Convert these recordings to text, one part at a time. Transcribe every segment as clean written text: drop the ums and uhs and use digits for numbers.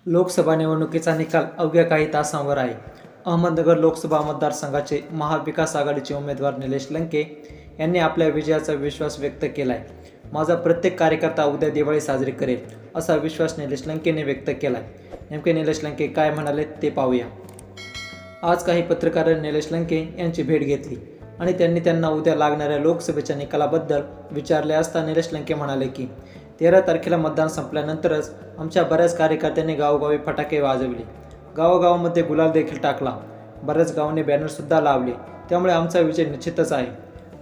लोकसभा निवडणुकीचा निकाल अवघ्या काही तासांवर आहे. अहमदनगर लोकसभा मतदारसंघाचे महाविकास आघाडीचे उमेदवार निलेश लंके यांनी आपल्या विजयाचा विश्वास व्यक्त केला आहे. माझा प्रत्येक कार्यकर्ता उद्या दिवाळी साजरी करेल असा विश्वास निलेश लंकेने व्यक्त केला आहे. नेमके निलेश लंके काय म्हणाले ते पाहूया. आज काही पत्रकारांनी निलेश लंके यांची भेट घेतली आणि त्यांना उद्या लागणाऱ्या लोकसभेच्या निकालाबद्दल विचारले असता निलेश लंके म्हणाले की 13 तारखेला मतदान संपल्यानंतरच आमच्या बऱ्याच कार्यकर्त्यांनी गावोगावी फटाके वाजवले, गावागावामध्ये गुलाल देखील टाकला, बऱ्याच गावांनी बॅनरसुद्धा लावले. त्यामुळे आमचा विजय निश्चितच आहे.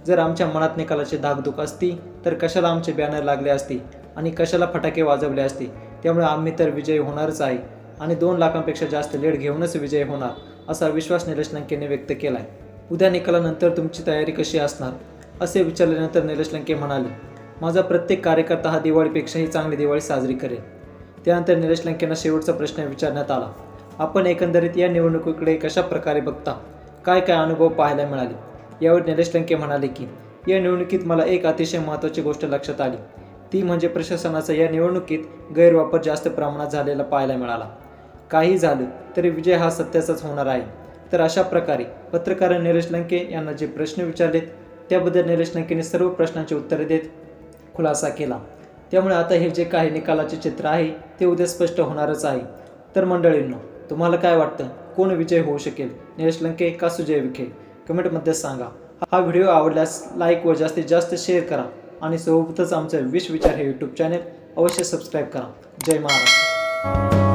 जर आमच्या मनात निकालाची धाकधूक असती तर कशाला आमचे बॅनर लागले असते आणि कशाला फटाके वाजवले असते. त्यामुळे आम्ही तर विजयी होणारच आहे आणि 2 लाखांपेक्षा जास्त लीड घेऊनच विजयी होणार असा विश्वास निलेश लंकेने व्यक्त केला आहे. उद्या निकालानंतर तुमची तयारी कशी असणार असे विचारल्यानंतर निलेश लंके म्हणाले, माझा प्रत्येक कार्यकर्ता हा दिवाळीपेक्षाही चांगली दिवाळी साजरी करेल. त्यानंतर निलेश लंकेंना शेवटचा प्रश्न विचारण्यात आला, आपण एकंदरीत या निवडणुकीकडे कशा प्रकारे बघता, काय काय अनुभव पाहायला मिळाले. यावर निलेश लंके म्हणाले की या निवडणुकीत मला एक अतिशय महत्त्वाची गोष्ट लक्षात आली, ती म्हणजे प्रशासनाचा या निवडणुकीत गैरवापर जास्त प्रमाणात झालेला पाहायला मिळाला. काही झालं तरी विजय हा सत्याचाच होणार आहे. तर अशा प्रकारे पत्रकारांनी निलेश लंके यांना जे प्रश्न विचारलेत त्याबद्दल निलेश लंकेने सर्व प्रश्नांची उत्तरे देत खुलासा केला. त्यामुळे आता हे जे काही निकालाचे चित्र आहे ते उद्या स्पष्ट होणारच आहे. तर मंडळींनो, तुम्हाला काय वाटतं, कोण विजय होऊ शकेल, निलेश लंके का सुजय विखे? कमेंटमध्ये सांगा. हा व्हिडिओ आवडल्यास लाईक व जास्तीत जास्त शेअर करा आणि सोबतच आमचं विश विचार हे यूट्यूब चॅनल अवश्य सबस्क्राईब करा. जय महाराष्ट्र.